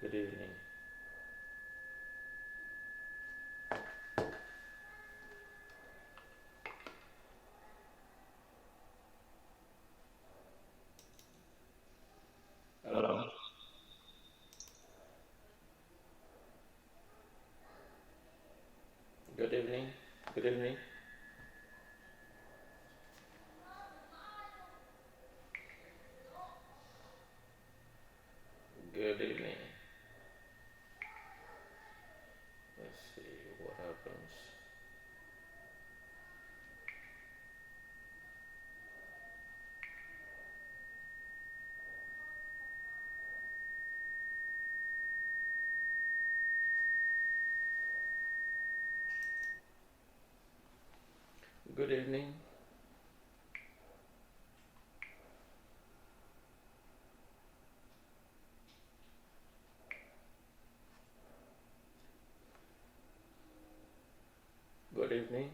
Good evening. Hello. Good evening. Good evening. Good evening. Let's see what happens. Good evening. Good evening.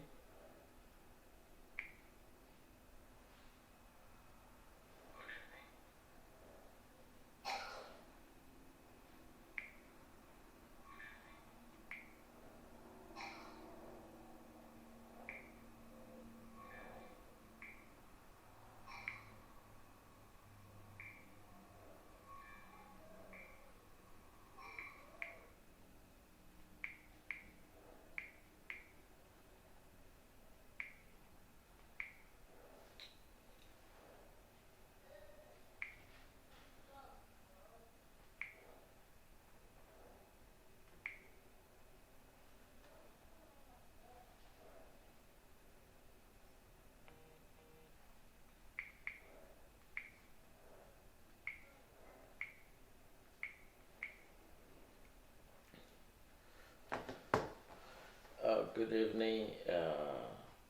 Good evening.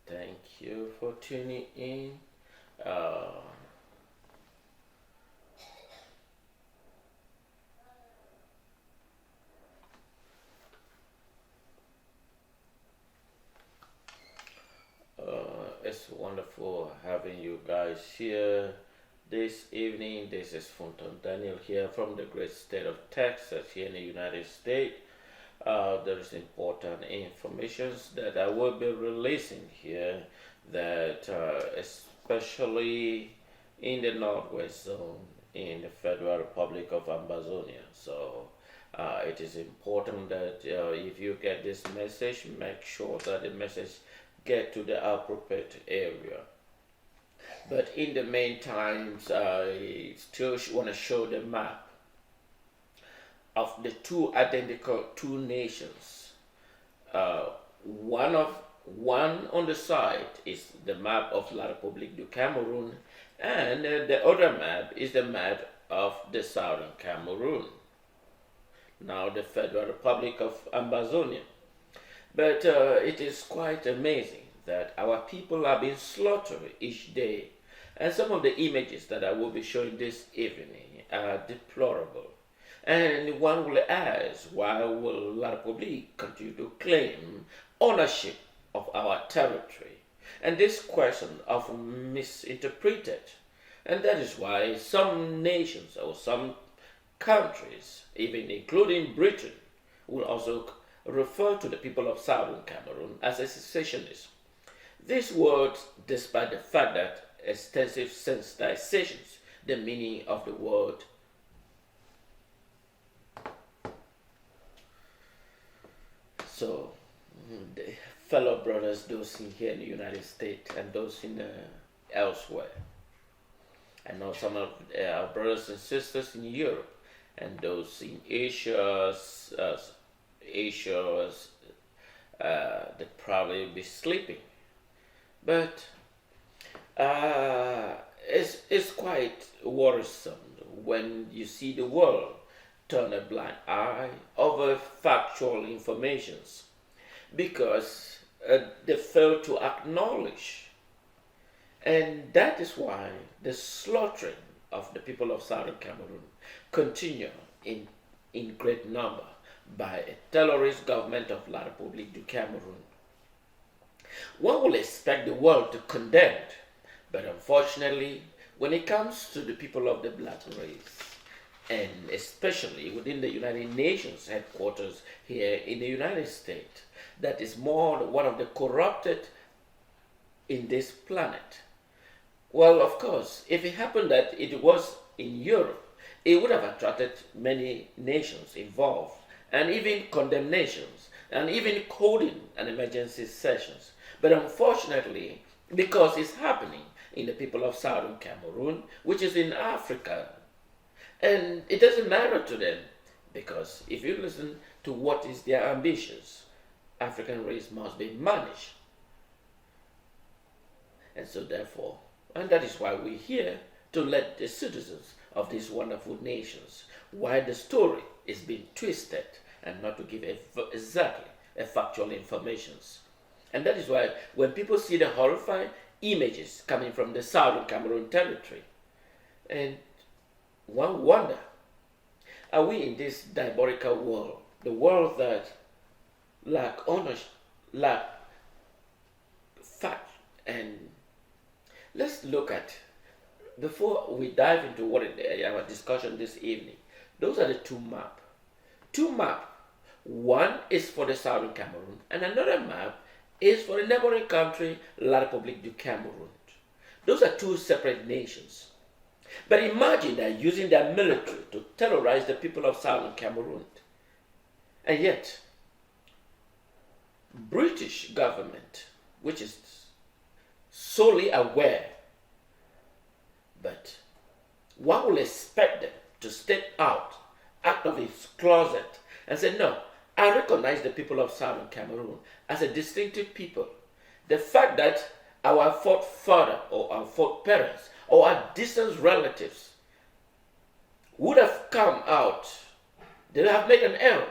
Thank you for tuning in. Uh, it's wonderful having you guys here this evening. This is Fonton Daniel here from the great state of Texas here in the United States. There is important information that I will be releasing here that especially in the Northwest Zone in the Federal Republic of Ambazonian. So it is important that if you get this message, make sure that the message get to the appropriate area. But in the meantime, I still want to show the map of the two identical two nations. Uh, one of one on the side is the map of La Republique du Cameroun, and the other map is the map of the Southern Cameroon, now the Federal Republic of Ambazonian. But it is quite amazing that our people are being slaughtered each day, and some of the images that I will be showing this evening are deplorable. And one will ask, why will La Republique continue to claim ownership of our territory? And this question often misinterpreted. And that is why some nations or some countries, even including Britain, will also refer to the people of Southern Cameroon as a secessionist. These words, despite the fact that extensive sensitizations, the meaning of the word. So, the fellow brothers, those in here in the United States and those in elsewhere, I know some of our brothers and sisters in Europe and those in Asia, Asia, they probably be sleeping. But it's quite worrisome when you see the world turn a blind eye over factual informations because they fail to acknowledge. And that is why the slaughtering of the people of Southern Cameroon continue in great number by a terrorist government of La Republique du Cameroon. One will expect the world to condemn it, but unfortunately, when it comes to the people of the black race, and especially within the United Nations headquarters here in the United States, that is more one of the corrupted in this planet. Well, of course, if it happened that it was in Europe, it would have attracted many nations involved, and even condemnations, and even calling an emergency sessions. But unfortunately, because it's happening in the people of Southern Cameroon, which is in Africa, and it doesn't matter to them, because if you listen to what is their ambitions, African race must be managed. And so therefore, and that is why we're here to let the citizens of these wonderful nations why the story is being twisted and not to give exactly a factual informations. And that is why when people see the horrifying images coming from the Southern Cameroon territory, and one wonder, are we in this diabolical world, the world that lack ownership, lack fact, and let's look at, before we dive into what our discussion this evening, those are the two maps. Two maps. One is for the Southern Cameroon, and another map is for the neighboring country, La Republique du Cameroun. Those are two separate nations. But imagine that using their military to terrorize the people of Southern Cameroon. And yet, British government, which is solely aware, but one will expect them to step out of its closet and say, no, I recognize the people of Southern Cameroon as a distinctive people. The fact that our forefather or our foreparents or our distant relatives would have come out, they have made an error.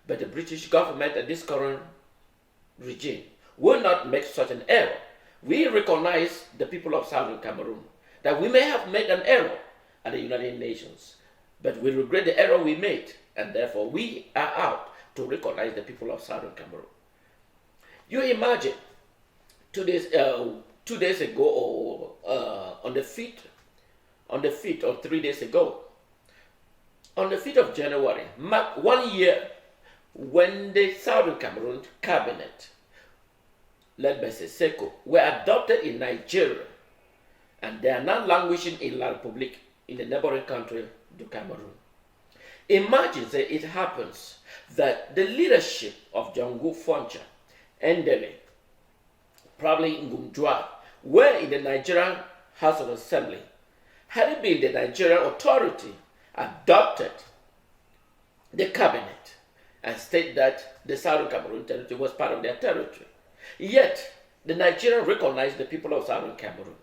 But the British government and this current regime will not make such an error. We recognize the people of Southern Cameroon, that we may have made an error at the United Nations, but we regret the error we made, and therefore we are out to recognize the people of Southern Cameroon. You imagine 2 days ago, or on the 5th or 3 days ago, on the 5th of January, mark 1 year when the Southern Cameroon cabinet, led by Seseko, were adopted in Nigeria, and they are now languishing in La Republique, in the neighboring country, the Cameroon. Imagine that it happens that the leadership of Jangu Foncha, Endele, probably Ngumjua, were in the Nigerian House of Assembly. Had it been the Nigerian authority adopted the cabinet and state that the Southern Cameroon territory was part of their territory. Yet, the Nigerians recognized the people of Southern Cameroon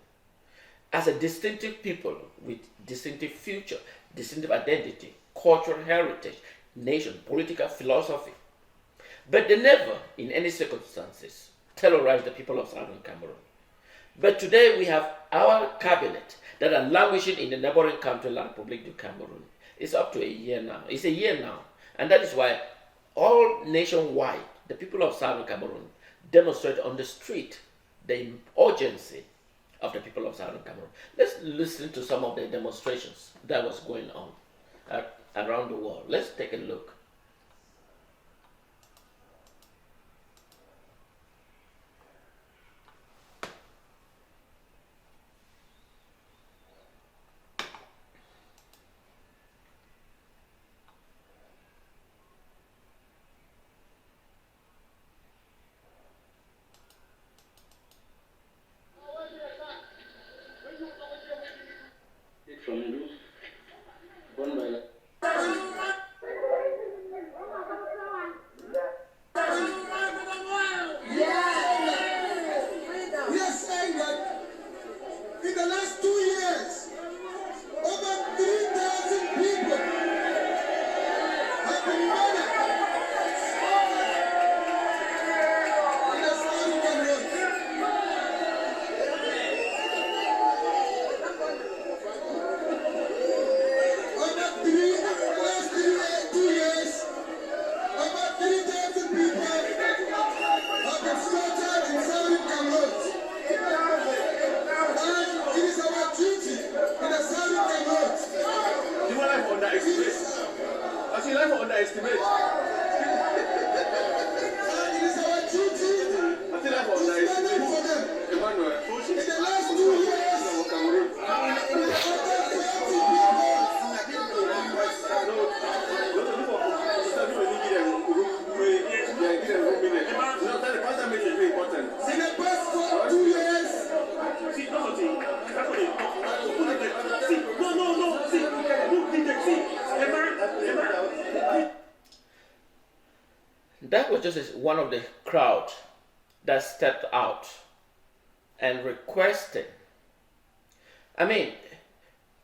as a distinctive people with distinctive future, distinctive identity, cultural heritage, nation, political philosophy. But they never, in any circumstances, terrorized the people of Southern Cameroon. But today we have our cabinet that are languishing in the neighboring country, La Republique du Cameroon. It's up to a year now. It's a year now. And that is why all nationwide, the people of Southern Cameroon demonstrate on the street the urgency of the people of Southern Cameroon. Let's listen to some of the demonstrations that was going on around the world. Let's take a look. Santos is one of the crowd that stepped out and requested. I mean,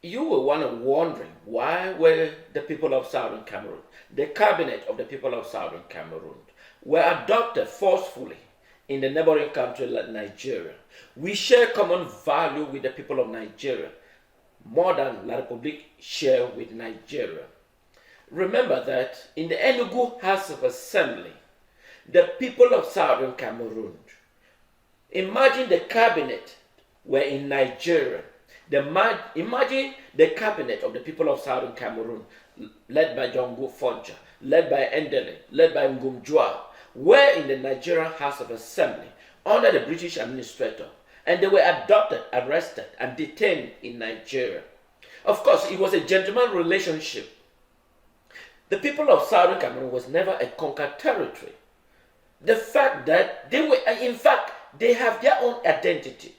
you will want to wondering why were the people of Southern Cameroon, the cabinet of the people of Southern Cameroon, were adopted forcefully in the neighboring country like Nigeria. We share common value with the people of Nigeria, more than La Republique share with Nigeria. Remember that in the Enugu House of Assembly, the people of Southern Cameroon, imagine the cabinet were in Nigeria. Imagine the cabinet of the people of Southern Cameroon, led by Jongo Foncha, led by Endele, led by Ngumjua, were in the Nigerian House of Assembly under the British administrator, and they were adopted, arrested, and detained in Nigeria. Of course, it was a gentleman relationship. The people of Southern Cameroon was never a conquered territory. The fact that they were, in fact, they have their own identity.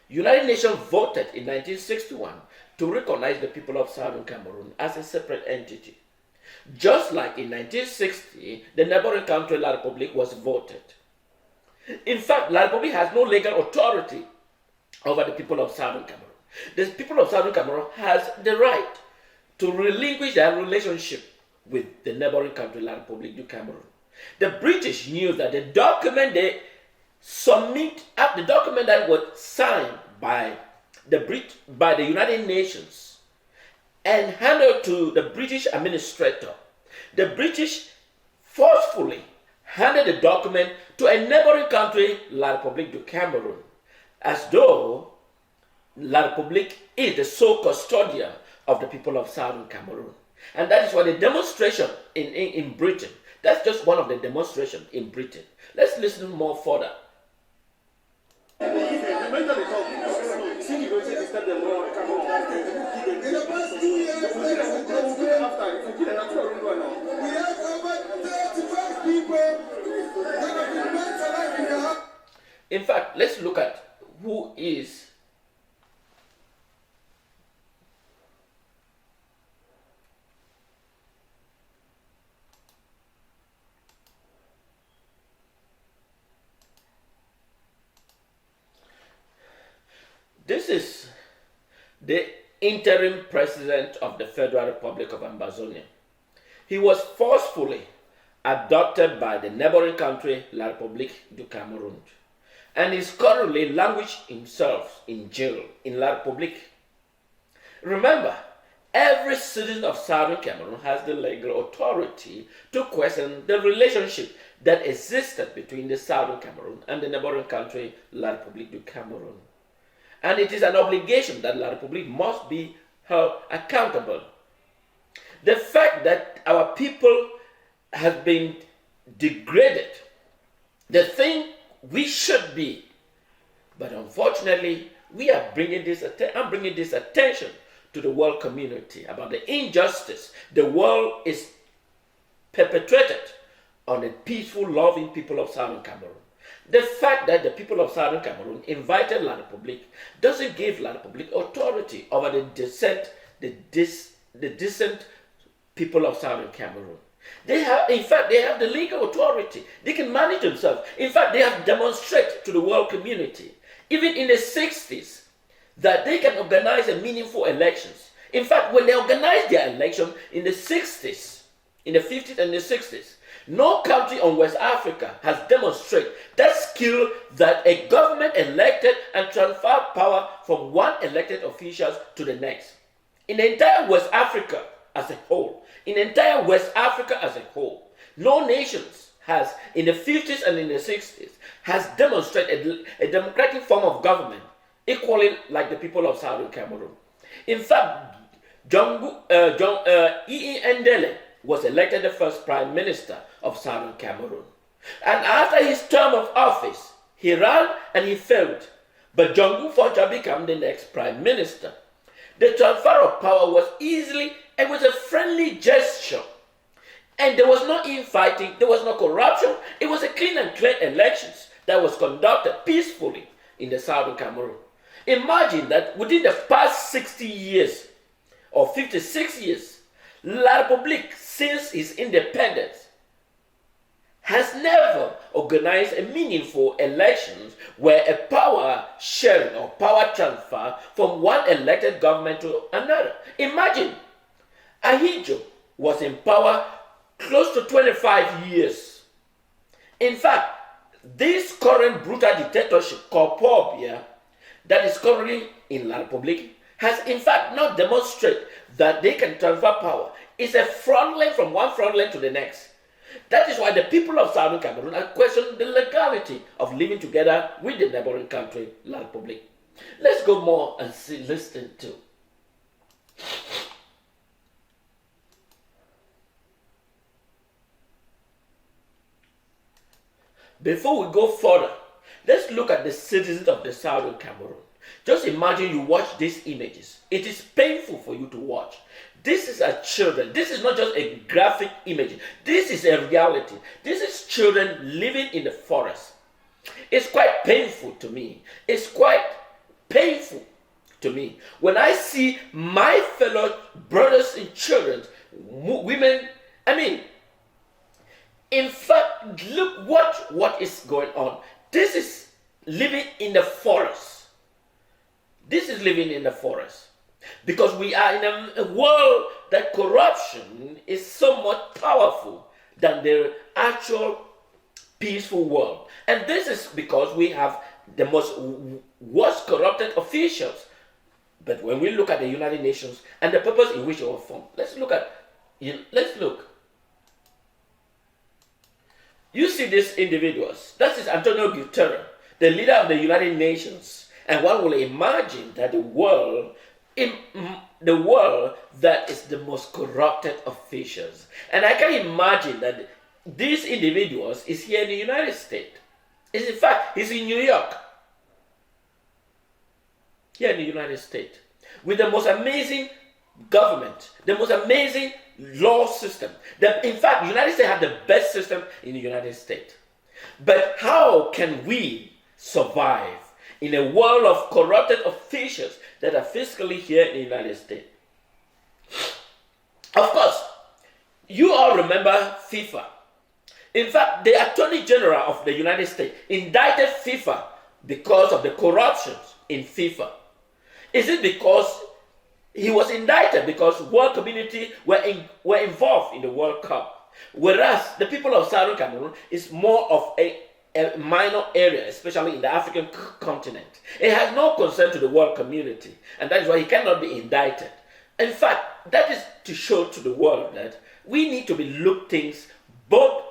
United Nations voted in 1961 to recognize the people of Southern Cameroon as a separate entity. Just like in 1960, the neighboring country La Republique was voted. In fact, La Republique has no legal authority over the people of Southern Cameroon. The people of Southern Cameroon has the right to relinquish their relationship with the neighboring country La Republique du Cameroun. The British knew that the document they the document that was signed by the United Nations and handed to the British administrator, the British forcefully handed the document to a neighboring country, La Republique du Cameroun, as though La Republique is the sole custodian of the people of Southern Cameroon. And that is why the demonstration in Britain, that's just one of the demonstrations in Britain. Let's listen more further. In fact, let's look at who is this is the interim president of the Federal Republic of Ambazonian. He was forcefully adopted by the neighboring country, La Republique du Cameroun, and is currently languishing himself in jail in La Republique. Remember, every citizen of Southern Cameroon has the legal authority to question the relationship that existed between the Southern Cameroon and the neighboring country, La Republique du Cameroun. And it is an obligation that La Republique must be held accountable. The fact that our people have been degraded, the thing we should be, but unfortunately, I'm bringing this attention to the world community about the injustice the world is perpetrated on the peaceful, loving people of Southern Cameroon. The fact that the people of Southern Cameroon invited La Republique doesn't give La Republique authority over the decent people of Southern Cameroon. They have the legal authority. They can manage themselves. In fact, they have demonstrated to the world community, even in the 60s, that they can organize a meaningful elections. In fact, when they organized their election in the 60s, in the 50s and the 60s, no country on West Africa has demonstrated that skill that a government elected and transferred power from one elected officials to the next. In the entire West Africa as a whole, no nations has, in the 50s and in the 60s, has demonstrated a democratic form of government equally like the people of Southern Cameroon. In fact, Endele was elected the first prime minister of Southern Cameroon. And after his term of office, he ran and he failed. But Jongo Foncha became the next prime minister. The transfer of power was it was a friendly gesture. And there was no infighting, there was no corruption. It was a clean and clear elections that was conducted peacefully in the Southern Cameroon. Imagine that within the past 60 years or 56 years, La Republique, since its independence, has never organized a meaningful elections where a power sharing or power transfer from one elected government to another. Imagine, Ahijo was in power close to 25 years. In fact, this current brutal dictatorship called Paul Biya that is currently in La Republique has in fact not demonstrated that they can transfer power. It's a front line from one front line to the next. That is why the people of Southern Cameroon are questioning the legality of living together with the neighboring country, La Republique. Let's go more and listen to. Before we go further, let's look at the citizens of the Southern Cameroon. Just imagine you watch these images. It is painful for you to watch. This is a children. This is not just a graphic image. This is a reality. This is children living in the forest. It's quite painful to me. It's quite painful to me when I see my fellow brothers and children, women. In fact, look what is going on. This is living in the forest. This is living in the forest. Because we are in a world that corruption is so much powerful than the actual peaceful world. And this is because we have the most worst corrupted officials. But when we look at the United Nations and the purpose in which it was formed, let's look. You see these individuals. That is Antonio Guterres, the leader of the United Nations. And one will imagine that the world that is the most corrupted officials. And I can imagine that these individuals is here in the United States. In fact, he's in New York. Here in the United States. With the most amazing government, the most amazing law system. In fact, the United States have the best system in the United States. But how can we survive in a world of corrupted officials that are physically here in the United States? Of course, you all remember FIFA. In fact, the Attorney General of the United States indicted FIFA because of the corruptions in FIFA. Is it because he was indicted because world community were involved in the World Cup? Whereas the people of Southern Cameroon is more of a minor area, especially in the African continent. It has no concern to the world community, and that is why he cannot be indicted. In fact, that is to show to the world that we need to be look things both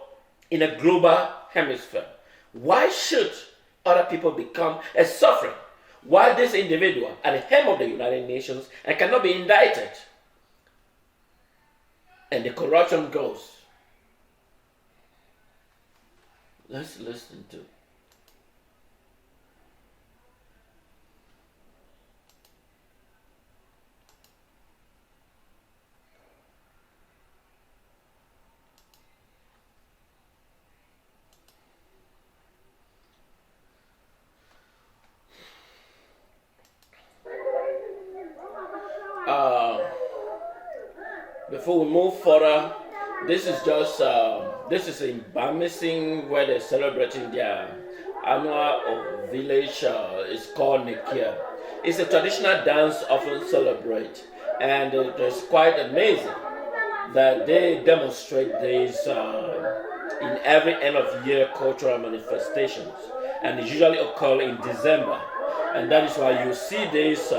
in a global hemisphere. Why should other people become a suffering while this individual at the helm of the United Nations and cannot be indicted? And the corruption goes. Let's listen to. Before we move further, this is in Bamising where they're celebrating their annual village. It's called Nekia. It's a traditional dance often celebrated, and it's quite amazing that they demonstrate this in every end of year cultural manifestations, and it usually occur in December, and that is why you see this.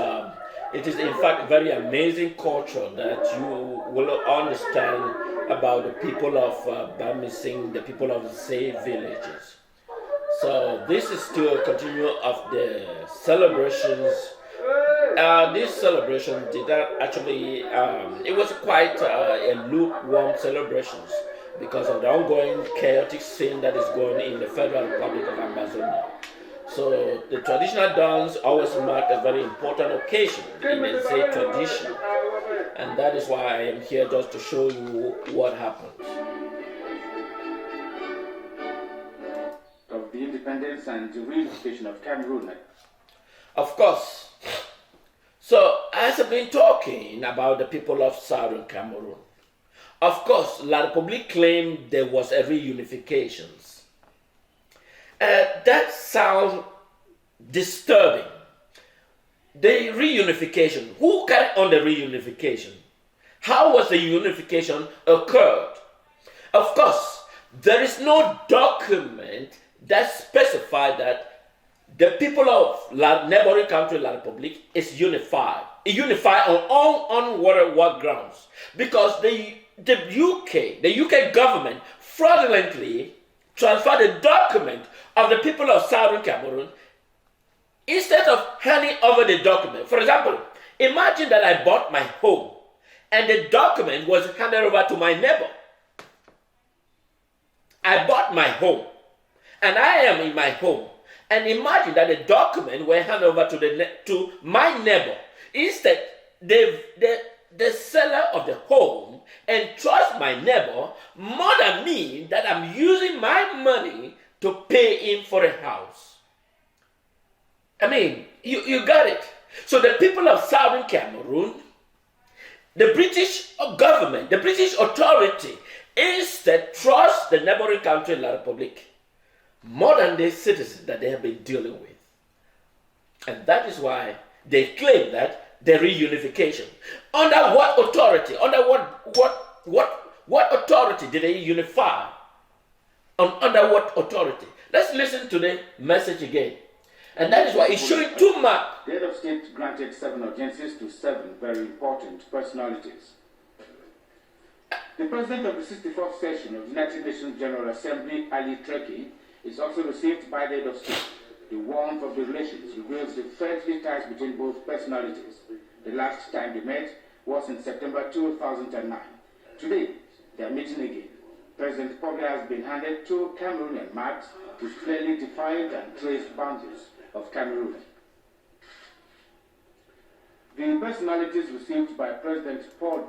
It is in fact very amazing culture that you will understand about the people of Bamising, the people of the same villages. So this is still a continue of the celebrations. This celebration did not actually, it was quite a lukewarm celebrations because of the ongoing chaotic scene that is going in the Federal Republic of Ambazonian. So the traditional dance always mark a very important occasion in the Zay tradition. And that is why I am here just to show you what happens. Of the independence and the reunification of Cameroon. Of course. So as I've been talking about the people of Southern Cameroon, Of course, La Republique claimed there was a reunification. That sounds disturbing. The reunification. Who carried on the reunification? How was the unification occurred? Of course, there is no document that specifies that the people of neighboring country La Republique is unified. Unified on what grounds? Because the UK government fraudulently transferred the document of the people of Southern Cameroon instead of handing over the document. For example, imagine that I bought my home and the document was handed over to my neighbor. I bought my home and I am in my home. And imagine that the document were handed over to my neighbor. Instead, the seller of the home entrusts my neighbor more than me that I'm using my money to pay him for a house. I mean, you got it. So the people of Southern Cameroon, the British government, the British authority, instead trust the neighboring country, La Republique, more than the citizens that they have been dealing with. And that is why they claim that the reunification. Under what authority? Under what authority did they unify? Under what authority? Let's listen to the message again. And that is why it's showing two maps. The head of state granted 7 audiences to 7 very important personalities. The president of the 64th session of the United Nations General Assembly, Ali Treki, is also received by the head of state. The warmth of the relations reveals the friendly ties between both personalities. The last time they met was in September 2009. Today, they are meeting again. President Pogba has been handed 2 Cameroonian maps which clearly defined and traced boundaries of Cameroon. The personalities received by President Paul.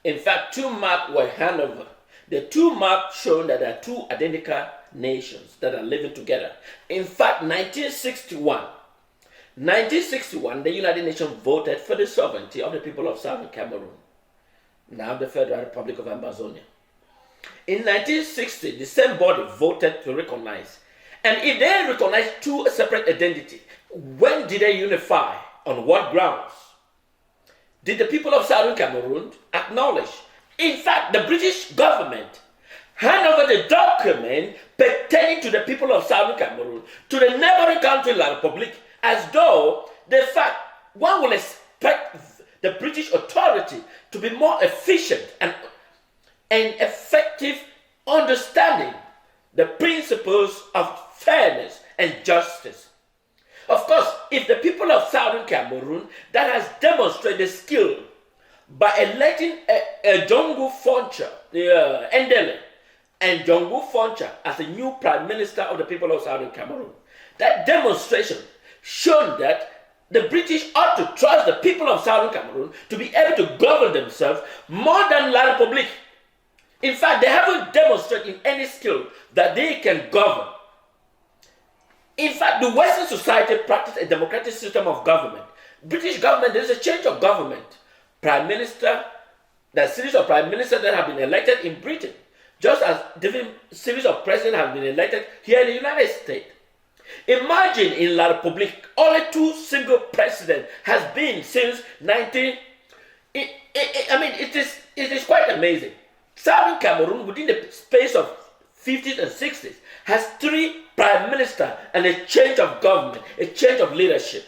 In fact, 2 maps were handed over. The 2 maps show that there are 2 identical nations that are living together. In fact, 1961, the United Nations voted for the sovereignty of the people of Southern Cameroon, now the Federal Republic of Ambazonian. In 1960, the same body voted to recognize. And if they recognize 2 separate identities, when did they unify? On what grounds? Did the people of Southern Cameroon acknowledge? In fact, the British government handed over the document pertaining to the people of Southern Cameroon to the neighboring country, La Republique, as though the fact one will expect the British authority to be more efficient and effective understanding the principles of fairness and justice. Of course, if the people of Southern Cameroon that has demonstrated skill by electing Jongu Foncha, Endele, and Jongu Foncha as the new Prime Minister of the people of Southern Cameroon, that demonstration shown that the British ought to trust the people of Southern Cameroon to be able to govern themselves more than La Republique. In fact, they haven't demonstrated in any skill that they can govern. In fact, the Western society practices a democratic system of government. British government, there is a change of government. Prime Minister, the series of prime ministers that have been elected in Britain, just as different series of presidents have been elected here in the United States. Imagine in La Republique, only 2 single presidents has been since 19... it is quite amazing. Southern Cameroon, within the space of 50s and 60s, has 3 prime ministers and a change of government, a change of leadership.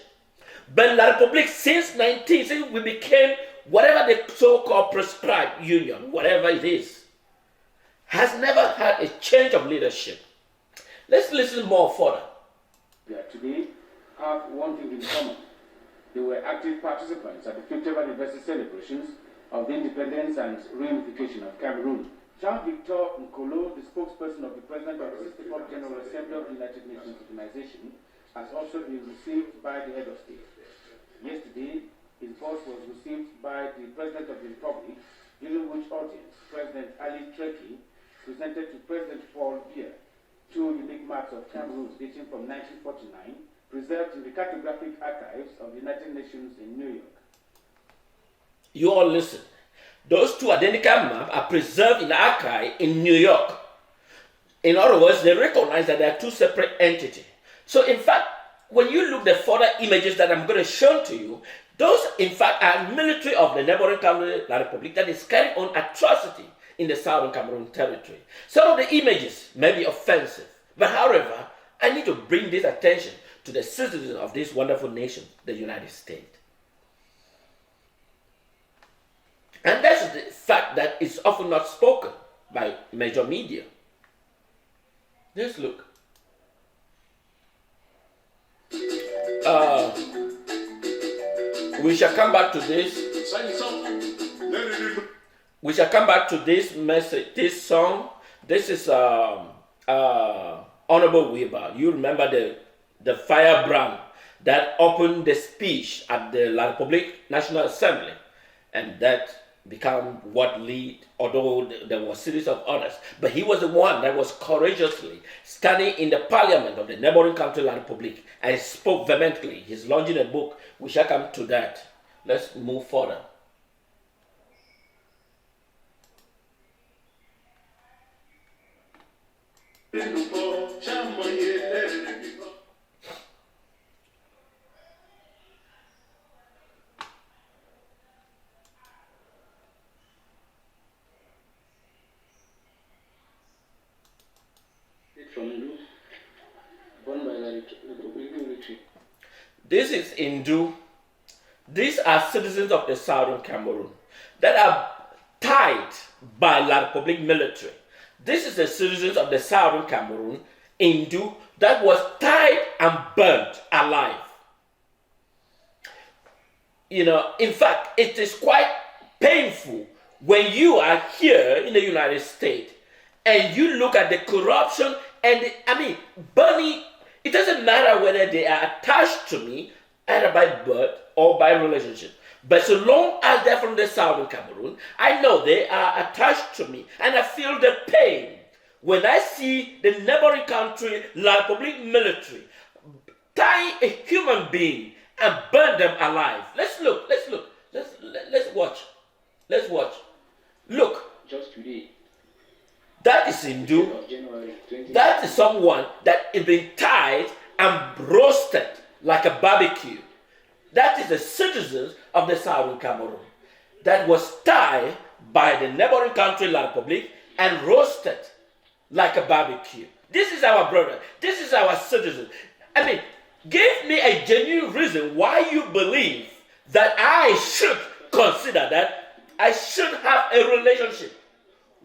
But La Republique, since we became whatever the so-called prescribed union, whatever it is, has never had a change of leadership. Let's listen more further. Today have one thing in common. They were active participants at the 50th anniversary celebrations of the independence and reunification of Cameroon. Jean-Victor Nkolo, the spokesperson of the President of the 64th General Assembly of the United Nations Organization, has also been received by the head of state. Yesterday, his boss was received by the President of the Republic, during which audience President Ali Treki presented to President Paul Biya 2 unique maps of Cameroon dating from 1949, preserved in the cartographic archives of the United Nations in New York. You all listen. Those two identical maps are preserved in the archive in New York. In other words, they recognize that they are two separate entities. So in fact, when you look at the further images that I'm going to show to you, those in fact are military of the neighboring country, La Republique, that is carrying on atrocity in the Southern Cameroon territory. Some of the images may be offensive, but however, I need to bring this attention to the citizens of this wonderful nation, the United States. And that's the fact that is often not spoken by major media. Let's look. We shall come back to this. We shall come back to this message, this song. This is Honorable Weber. You remember the firebrand that opened the speech at the La Republique National Assembly, and that become what lead, although there were a series of others. But he was the one that was courageously standing in the parliament of the neighboring country, La Republique, and spoke vehemently. He's launching a book. We shall come to that. Let's move further. This is Hindu. These are citizens of the Southern Cameroon that are tied by La Republique military. This is the citizens of the Southern Cameroon, Hindu, that was tied and burnt alive. You know, in fact, it is quite painful when you are here in the United States and you look at the corruption and burning. It doesn't matter whether they are attached to me, either by birth or by relationship. But so long as they're from the Southern Cameroon, I know they are attached to me. And I feel the pain when I see the neighboring country, La Republique military, tie a human being and burn them alive. Let's look. Let's watch. Look. Just today. That is Hindu. That is someone that is being tied and roasted like a barbecue. That is the citizens of the Southern Cameroon that was tied by the neighboring country, La Republique, and roasted like a barbecue. This is our brother. This is our citizen. Give me a genuine reason why you believe that I should consider that I should have a relationship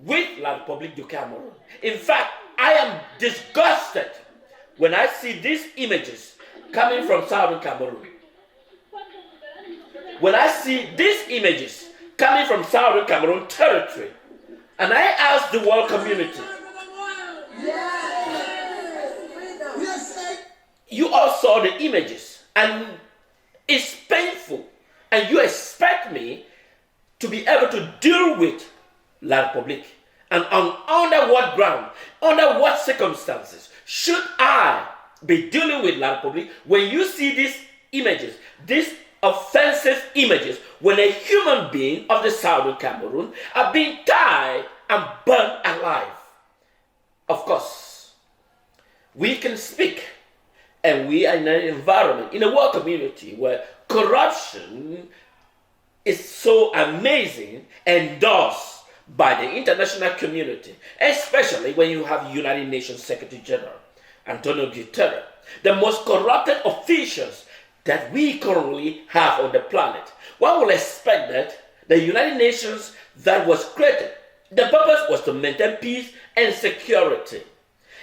with La Republique du Cameroun. In fact, I am disgusted when I see these images coming from Southern Cameroon. When I see these images coming from Southern Cameroon territory, and I ask the world community, you all saw the images, and it's painful, and you expect me to be able to deal with La Republique, and under what ground, under what circumstances should I be dealing with La Republique when you see these images, these offensive images, when a human being of the Southern Cameroon are being tied and burned alive? Of course, we can speak, and we are in an environment, in a world community where corruption is so amazing, endorsed by the international community, especially when you have United Nations Secretary General Antonio Guterres, the most corrupted officials that we currently have on the planet. One will expect that the United Nations that was created, the purpose was to maintain peace and security.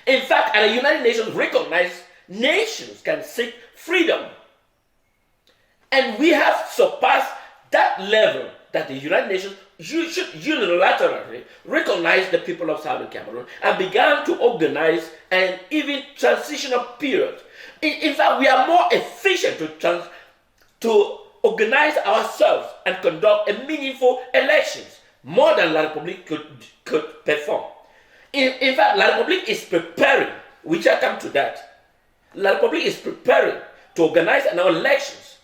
In fact, at the United Nations recognized nations can seek freedom. And we have surpassed that level that the United Nations should unilaterally recognize the people of Southern Cameroon and began to organize an even transitional period. In fact, we are more efficient to organize ourselves and conduct a meaningful elections more than La Republique could perform. In fact, La Republique is preparing, we shall come to that. La Republique is preparing to organize an elections,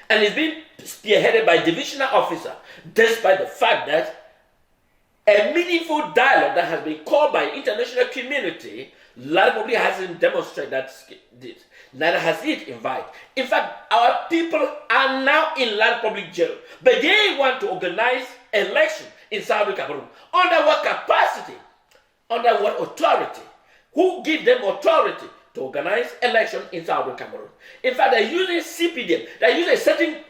and it's been spearheaded by divisional officer, despite the fact that a meaningful dialogue that has been called by international community, La Republique hasn't demonstrated that this. Neither has it invited. In fact, our people are now in La Republique jail, but they want to organize election in Southern Cameroon. Under what capacity? Under what authority? Who give them authority to organize election in Southern Cameroon? In fact, they're using CPDM. They're using certain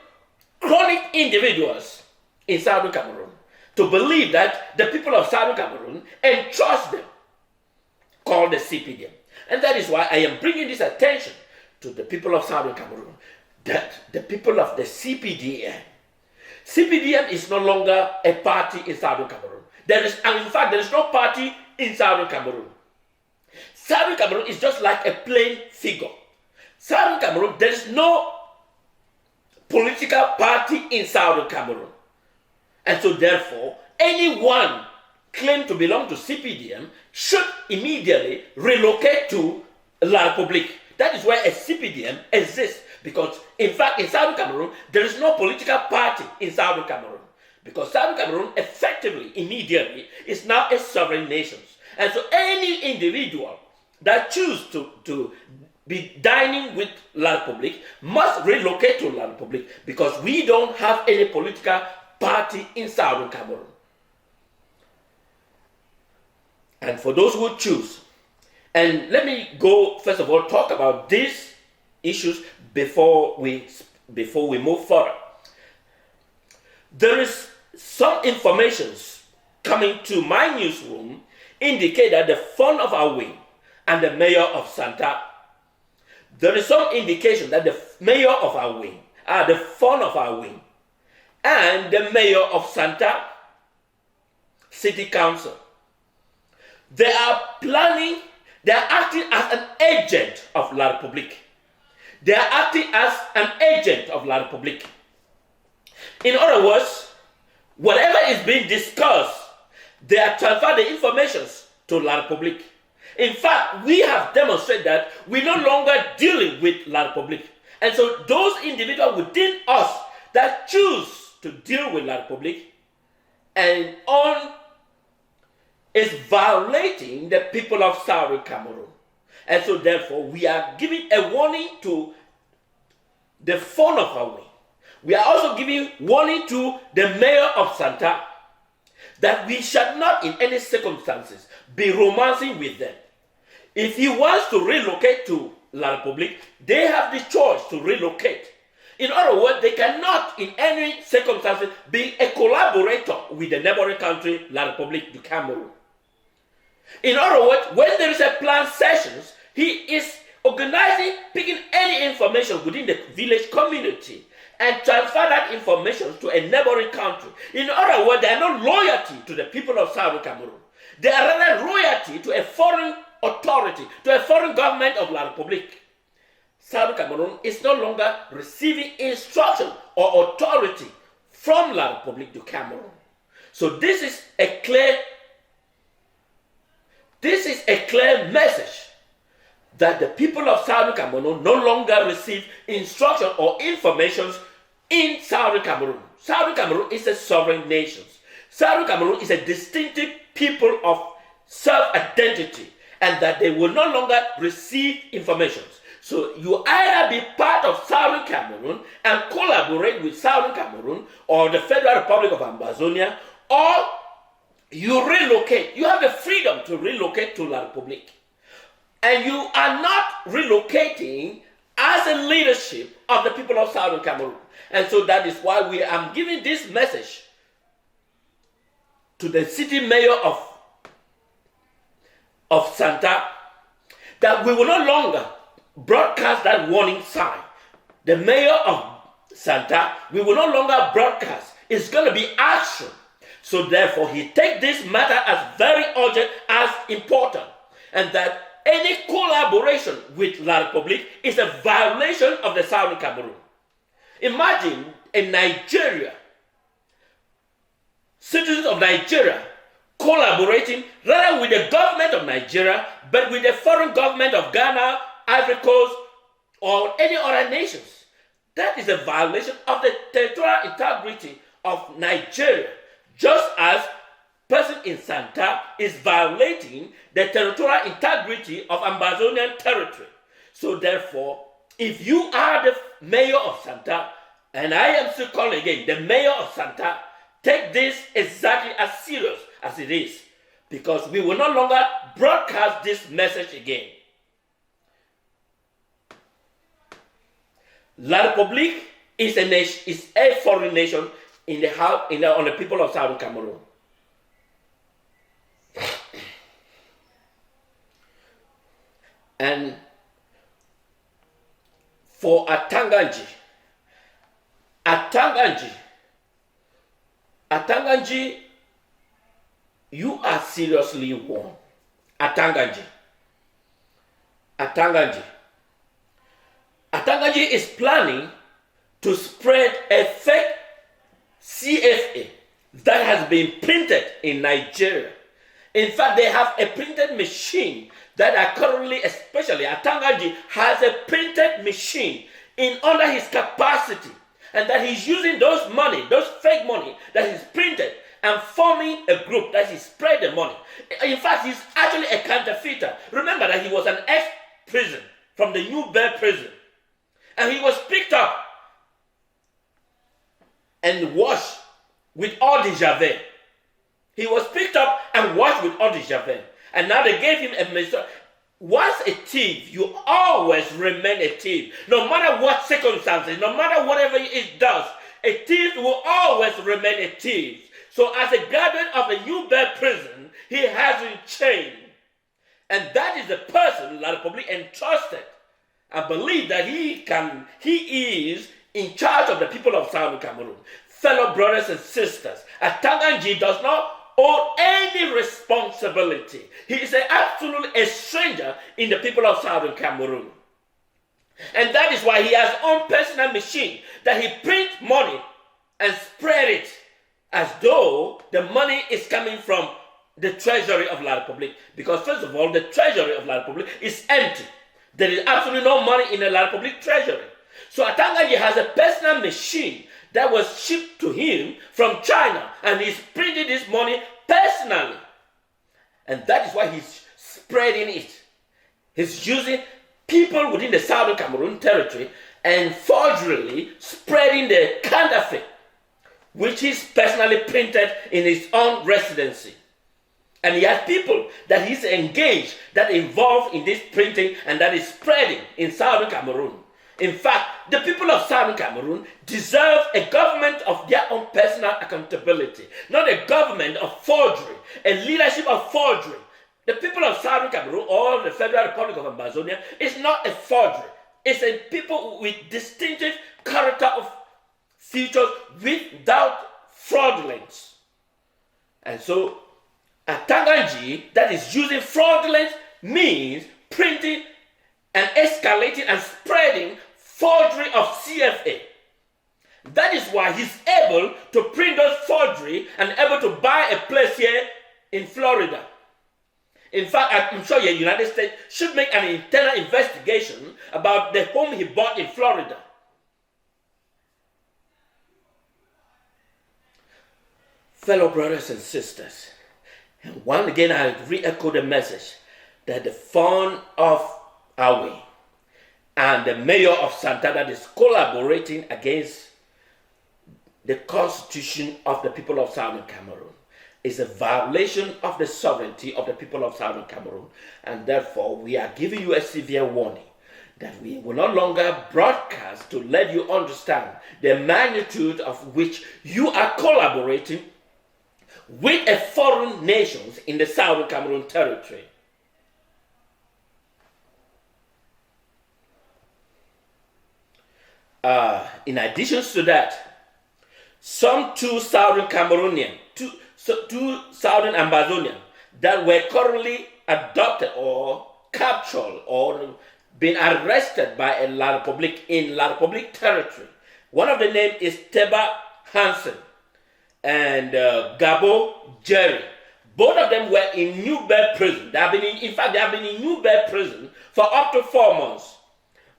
chronic individuals in Southern Cameroon to believe that the people of Southern Cameroon entrust them, called the CPDM. And that is why I am bringing this attention to the people of Southern Cameroon, that the people of the CPDM is no longer a party in Southern Cameroon. In fact, there is no party in Southern Cameroon. Southern Cameroon is just like a plain figure. Southern Cameroon, there is no political party in Southern Cameroon. And so therefore, anyone claim to belong to CPDM should immediately relocate to La Republique. That is where a CPDM exists. Because, in fact, in Southern Cameroon, there is no political party in Southern Cameroon. Because Southern Cameroon, effectively, immediately, is now a sovereign nation. And so any individual that chooses to be dining with La Republique must relocate to La Republique, because we don't have any political party in Southern Cameroon. And for those who choose, and let me go first of all talk about these issues before we move forward. There is some information coming to my newsroom indicate that the fund of Awing and the mayor of Santa, there is some indication that the mayor of Awing, the fund of Awing, and the mayor of Santa City Council, they are planning, they are acting as an agent of La Republique. They are acting as an agent of La Republique. In other words, whatever is being discussed, they are transferring the information to La Republique. In fact, we have demonstrated that we're no longer dealing with La Republique. And so those individuals within us that choose to deal with La Republique and on is violating the people of Southern Cameroon. And so therefore, we are giving a warning to the fund of Awing. We are also giving warning to the mayor of Santa that we shall not in any circumstances be romancing with them. If he wants to relocate to La Republique, they have the choice to relocate. In other words, they cannot in any circumstances be a collaborator with the neighboring country, La Republique du Cameroun. In other words, when there is a planned sessions, he is organizing, picking any information within the village community and transfer that information to a neighboring country. In other words, there are no loyalty to the people of Southern Cameroon. They are rather loyalty to a foreign authority, to a foreign government of La Republique. Southern Cameroon is no longer receiving instruction or authority from La Republique du Cameroun. So this is a clear message that the people of Southern Cameroon no longer receive instruction or information in Southern Cameroon. Southern Cameroon is a sovereign nation. Southern Cameroon is a distinctive people of self-identity, and that they will no longer receive information. So you either be part of Southern Cameroon and collaborate with Southern Cameroon or the Federal Republic of Ambazonian, or you relocate. You have the freedom to relocate to La Republique. And you are not relocating as a leadership of the people of Southern Cameroon. And so that is why we are giving this message to the city mayor of Santa, that we will no longer broadcast that warning sign. The mayor of Santa, we will no longer broadcast. It's going to be action. So therefore, he takes this matter as very urgent, as important, and that any collaboration with La Republique is a violation of the Southern Cameroon. Imagine in Nigeria, citizens of Nigeria collaborating rather with the government of Nigeria, but with the foreign government of Ghana, Ivory Coast, or any other nations. That is a violation of the territorial integrity of Nigeria, just as person in Santa is violating the territorial integrity of Ambazonian territory. So therefore, if you are the mayor of Santa, and I am still calling again, the mayor of Santa, take this exactly as serious as it is, because we will no longer broadcast this message again. La Republique is a foreign nation on the people of Southern Cameroon. And for Atanganji, you are seriously warned. Atanganji is planning to spread a fake CFA that has been printed in Nigeria. In fact, they have a printed machine that are currently, especially Atanganji has a printed machine under his capacity, and that he's using those fake money that he's printed and forming a group that he spread the money. In fact, he's actually a counterfeiter. Remember that he was an ex-prison from the New Bell prison, and he was picked up and washed with eau de javel. He was picked up and washed with eau de javel. And now they gave him a message. Once a thief, you always remain a thief. No matter what circumstances, no matter whatever it does, a thief will always remain a thief. So as a graduate of the New Bell prison, he hasn't changed. And that is the person La Republique entrusted and believe that he is in charge of the people of Southern Cameroon. Fellow brothers and sisters, Atanganji does not owe any responsibility. He is absolutely a stranger in the people of Southern Cameroon. And that is why he has his own personal machine that he prints money and spread it as though the money is coming from the treasury of La Republique. Because first of all, the treasury of La Republique is empty. There is absolutely no money in the La Republique treasury. So Atanganji has a personal machine that was shipped to him from China, and he's printing this money personally. And that is why he's spreading it. He's using people within the Southern Cameroon territory and forgerily spreading the counterfeit, which he's personally printed in his own residency. And he has people that he's engaged that involved in this printing and that is spreading in Southern Cameroon. In fact, the people of Southern Cameroon deserve a government of their own personal accountability, not a government of forgery, a leadership of forgery. The people of Southern Cameroon or the Federal Republic of Ambazonian is not a forgery. It's a people with distinctive character of features without fraudulence. And so, Atanganji that is using fraudulent means printing and escalating and spreading forgery of CFA. That is why he's able to print those forgery and able to buy a place here in Florida. In fact, I'm sure the United States should make an internal investigation about the home he bought in Florida. Fellow brothers and sisters, and once again I re-echo the message that the fund of Awing and the mayor of Santa that is collaborating against the constitution of the people of Southern Cameroon is a violation of the sovereignty of the people of Southern Cameroon, and therefore we are giving you a severe warning that we will no longer broadcast to let you understand the magnitude of which you are collaborating with a foreign nations in the Southern Cameroon territory. In addition to that, some two Southern Ambazonian that were currently adopted or captured or been arrested by a La Republique in La Republique territory. One of the names is Teba Hansen and Gabo Jerry. Both of them were in New Bell prison. They have been in New Bell prison for up to 4 months.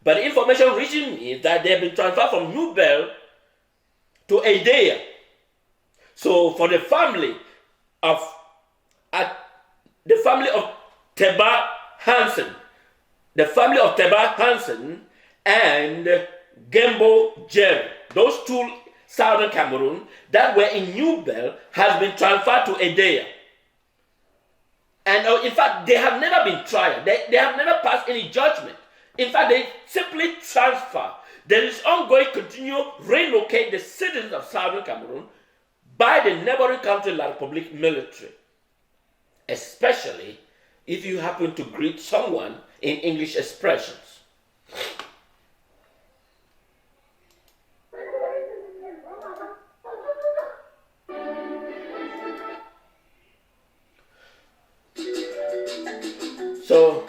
But information reaching me is that they have been transferred from New Bell to Edea. So for the family of Teba Hansen, and Gembo Jerry, those two Southern Cameroon that were in New Bell has been transferred to Edea. And in fact, they have never been tried. They have never passed any judgment. In fact, they simply transfer. There is ongoing continual relocate the citizens of Southern Cameroon by the neighboring country La Republique military, especially if you happen to greet someone in English expressions. So,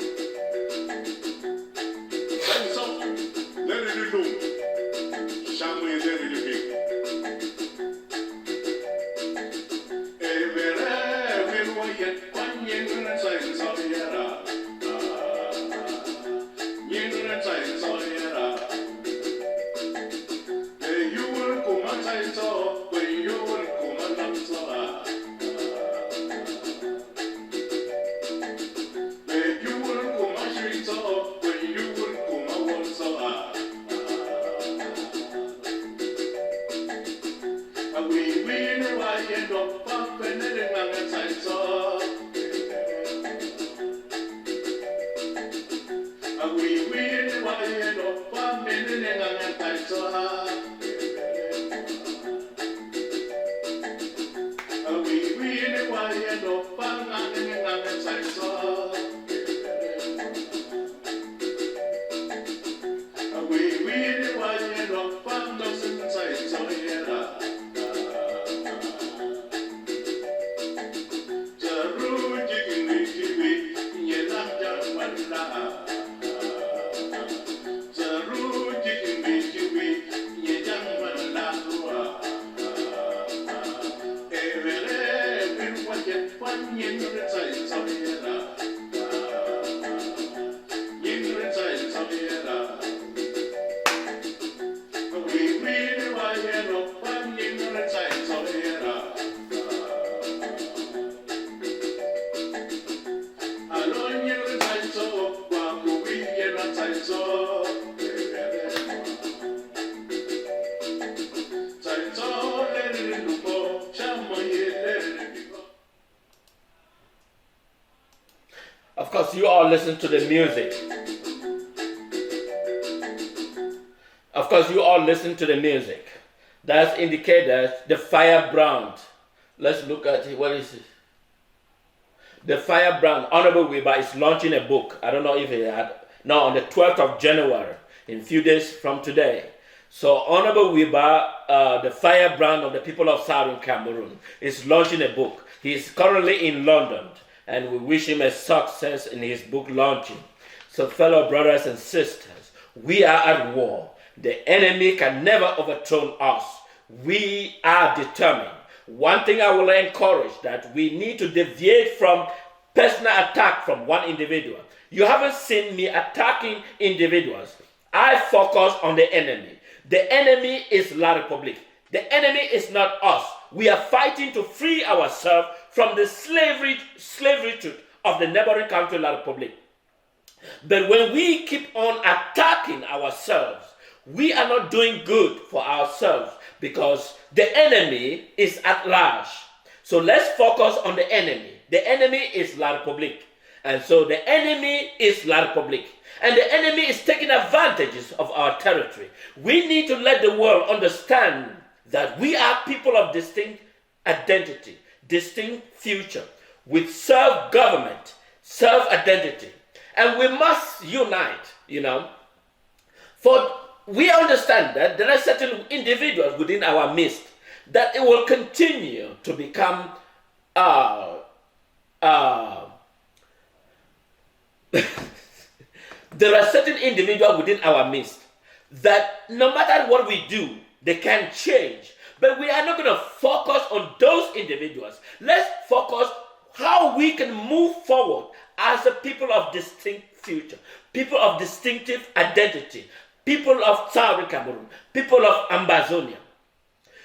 of course, you all listen to the music. Of course, you all listen to the music. That's indicated the firebrand. Let's look at it. What is it? The firebrand, Honorable Weber, is launching a book. I don't know if he had. No, on the 12th of January, in a few days from today. So Honorable Weber, the firebrand of the people of Southern Cameroon, is launching a book. He is currently in London, and we wish him a success in his book launching. So fellow brothers and sisters, we are at war. The enemy can never overthrow us. We are determined. One thing I will encourage, that we need to deviate from personal attack from one individual. You haven't seen me attacking individuals. I focus on the enemy. The enemy is La Republique. The enemy is not us. We are fighting to free ourselves from the slavery of the neighboring country, La Republique. But when we keep on attacking ourselves, we are not doing good for ourselves, because the enemy is at large. So let's focus on the enemy. The enemy is La Republique. And so the enemy is La Republique. And the enemy is taking advantages of our territory. We need to let the world understand that we are people of distinct identity, distinct future, with self-government, self-identity. And we must unite, For we understand that there are certain individuals within our midst that it will continue to become there are certain individuals within our midst that no matter what we do, they can change. But we are not going to focus on those individuals. Let's focus how we can move forward as a people of distinct future. people of distinctive identity, people of Southern Cameroon, people of Ambazonian.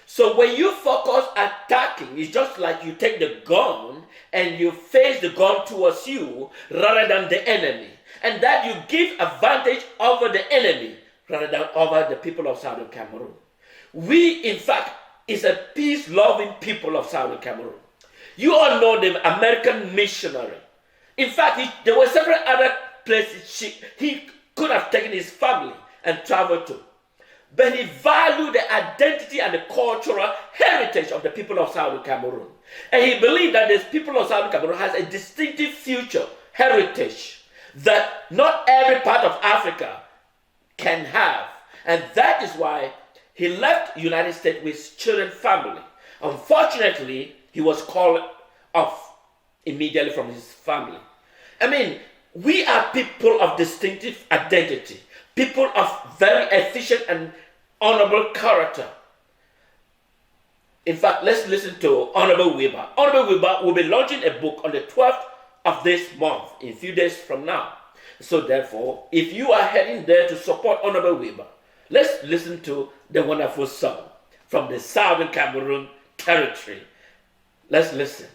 So when you focus attacking, it's just like you take the gun and you face the gun towards you rather than the enemy. And that you give advantage over the enemy rather than over the people of Southern Cameroon. We, in fact, is a peace-loving people of Southern Cameroon. You all know the American missionary. In fact, there were several other places he could have taken his family and traveled to. But he valued the identity and the cultural heritage of the people of Southern Cameroon. And he believed that the people of Southern Cameroon has a distinctive future heritage that not every part of Africa can have. And that is why he left the United States with his children family. Unfortunately, he was called off immediately from his family. I mean, we are people of distinctive identity, people of very efficient and honorable character. In fact, let's listen to Honorable Weber. Honorable Weber will be launching a book on the 12th of this month, in a few days from now. So therefore, if you are heading there to support Honorable Weber, let's listen to the wonderful song from the Southern Cameroon territory. Let's listen.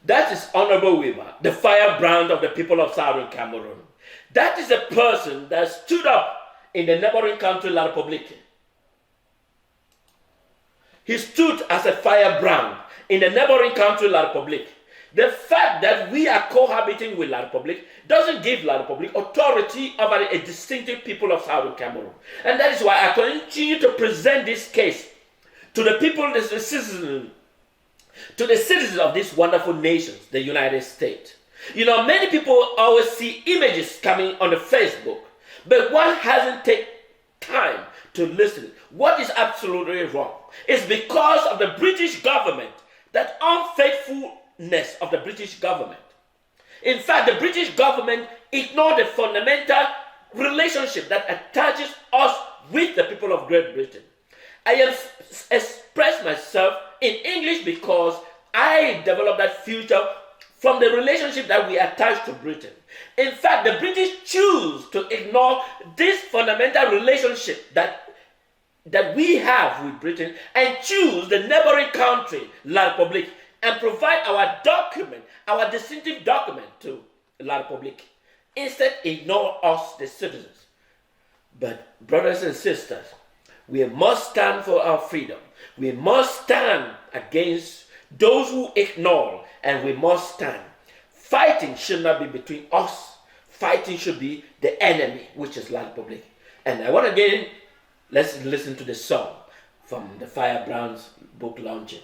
That is Honorable Weber, the firebrand of the people of Southern Cameroon. That is a person that stood up in the neighboring country, La Republique. He stood as a firebrand in the neighboring country, La Republique. The fact that we are cohabiting with La Republique doesn't give La Republique authority over a distinctive people of Southern Cameroon. And that is why I continue to present this case to the people, the citizens of these wonderful nations, the United States. You know, many people always see images coming on the Facebook, but one hasn't taken time to listen. What is absolutely wrong? It's because of the British government, that unfaithfulness of the British government. In fact, the British government ignored the fundamental relationship that attaches us with the people of Great Britain. I have expressed myself in English because I developed that future from the relationship that we attach to Britain. In fact, the British choose to ignore this fundamental relationship that we have with Britain and choose the neighboring country, La Republique, and provide our document, our distinctive document to La Republique. Instead, ignore us, the citizens. But brothers and sisters, we must stand for our freedom. We must stand against those who ignore, and we must stand. Fighting should not be between us. Fighting should be the enemy, which is La Republique. And I want to again, let's listen to the song from the Firebrand's book launching.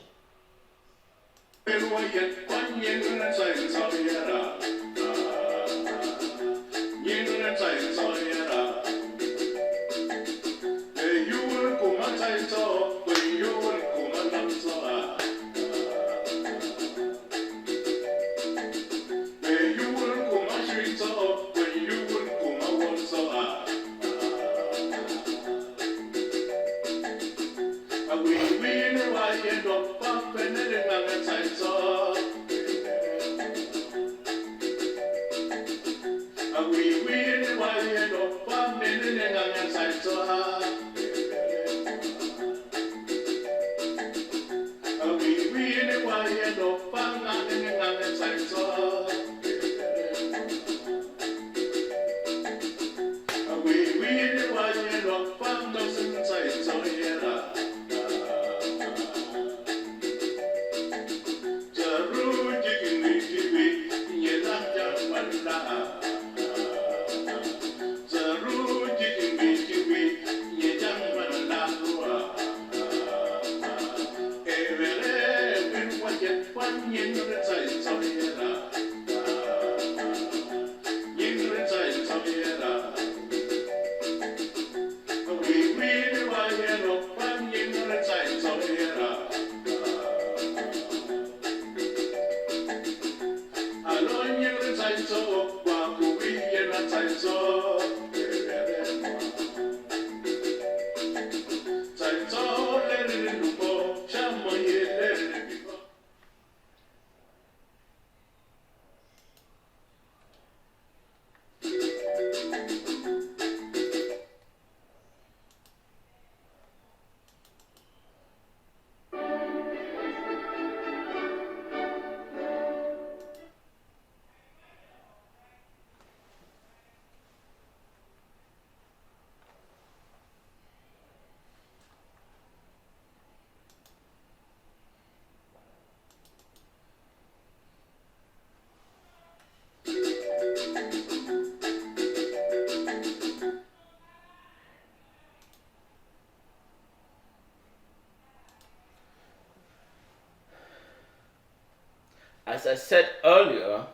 as I said earlier,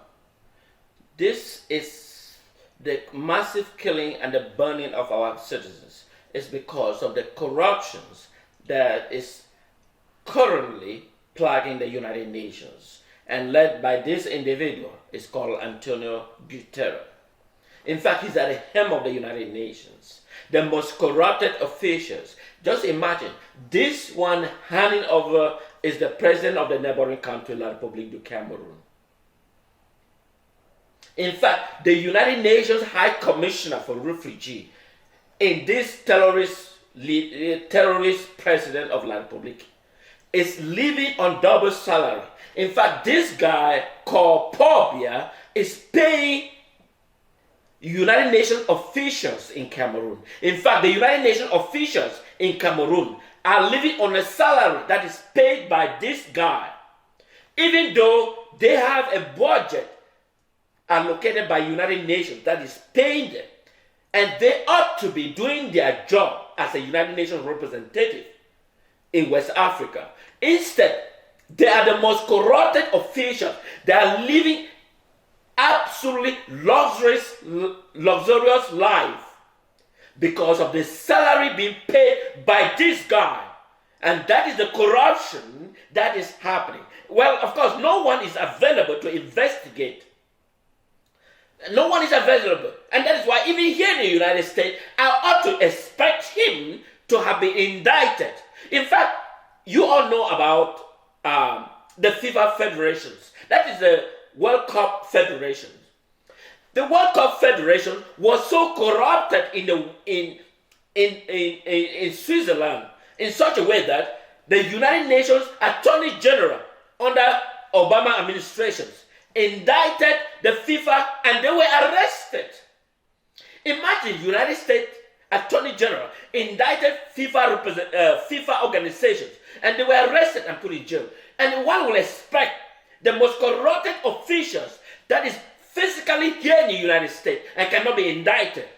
this is the massive killing and the burning of our citizens is because of the corruptions that is currently plaguing the United Nations and led by this individual. Is called Antonio Guterres. In fact, he's at the helm of the United Nations. The most corrupted officials. Just imagine, this one handing over is the president of the neighboring country, La Republique of Cameroun. In fact, the United Nations High Commissioner for Refugees in this terrorist president of La Republique is living on double salary. In fact, this guy called Paul Biya is paying United Nations officials in Cameroon. In fact, the United Nations officials in Cameroon are living on a salary that is paid by this guy, even though they have a budget allocated by United Nations that is paying them, and they ought to be doing their job as a United Nations representative in West Africa. Instead, they are the most corrupted officials. They are living absolutely luxurious life because of the salary being paid by this guy. And that is the corruption that is happening. Well, of course, no one is available to investigate. No one is available. And that is why even here in the United States, I ought to expect him to have been indicted. In fact, you all know about the FIFA federations. That is the World Cup Federation. The World Cup Federation was so corrupted in Switzerland in such a way that the United Nations Attorney General under Obama administrations indicted the FIFA and they were arrested. Imagine United States Attorney General indicted FIFA organizations and they were arrested and put in jail. And one will expect the most corrupted officials that is physically here in the United States and cannot be indicted.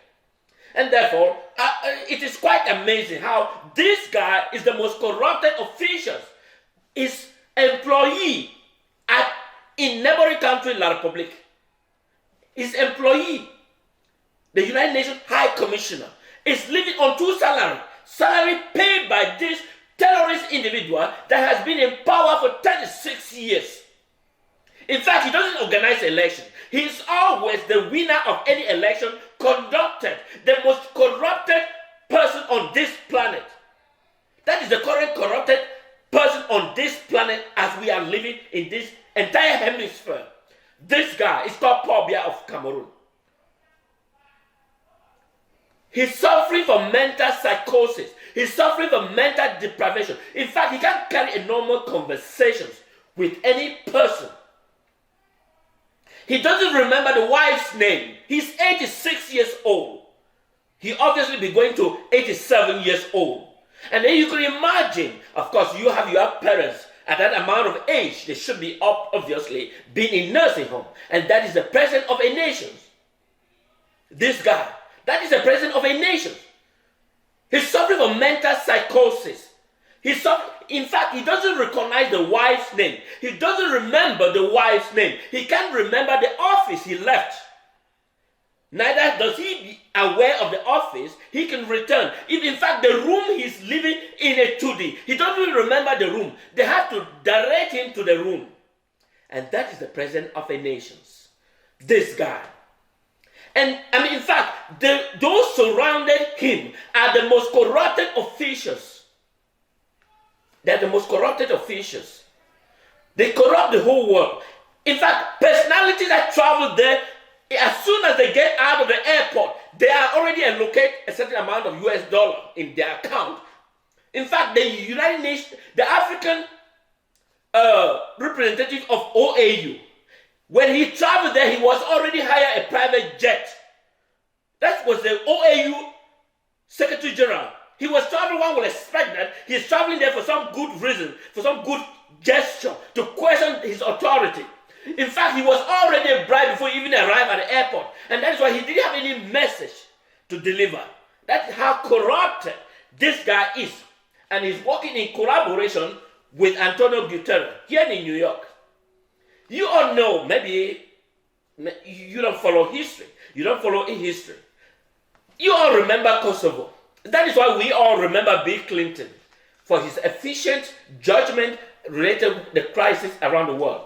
And therefore, it is quite amazing how this guy is the most corrupted officials. His employee in neighboring country, La Republique. His employee, the United Nations High Commissioner, is living on two salaries. Salary paid by this terrorist individual that has been in power for 36 years. In fact, he doesn't organize elections. He's always the winner of any election conducted. The most corrupted person on this planet. That is the current corrupted person on this planet as we are living in this entire hemisphere. This guy is called Paul Biya of Cameroon. He's suffering from mental psychosis. He's suffering from mental deprivation. In fact, he can't carry a normal conversations with any person. He doesn't remember the wife's name. He's 86 years old. He obviously be going to 87 years old. And then you can imagine, of course, you have your parents at that amount of age. They should be up, obviously, being in nursing home. And that is the president of a nation. This guy, that is the president of a nation. He's suffering from mental psychosis. In fact, he doesn't recognize the wife's name. He doesn't remember the wife's name. He can't remember the office he left. Neither does he be aware of the office he can return. If in fact the room he's living in a 2D, he doesn't even remember the room. They have to direct him to the room. And that is the president of a nation. This guy. And in fact, those surrounding him are the most corrupted officials. They're the most corrupted officials. They corrupt the whole world. In fact, personalities that travel there, as soon as they get out of the airport, they are already allocated a certain amount of US dollar in their account. In fact, the United Nations, the African representative of OAU, when he traveled there, he was already hired a private jet. That was the OAU Secretary General. He was traveling, one will expect that he's traveling there for some good reason, for some good gesture, to question his authority. In fact, he was already bribed before he even arrived at the airport. And that's why he didn't have any message to deliver. That's how corrupted this guy is. And he's working in collaboration with Antonio Guterres here in New York. You all know, maybe you don't follow history. You don't follow history. You all remember Kosovo. That is why we all remember Bill Clinton for his efficient judgment related to the crisis around the world.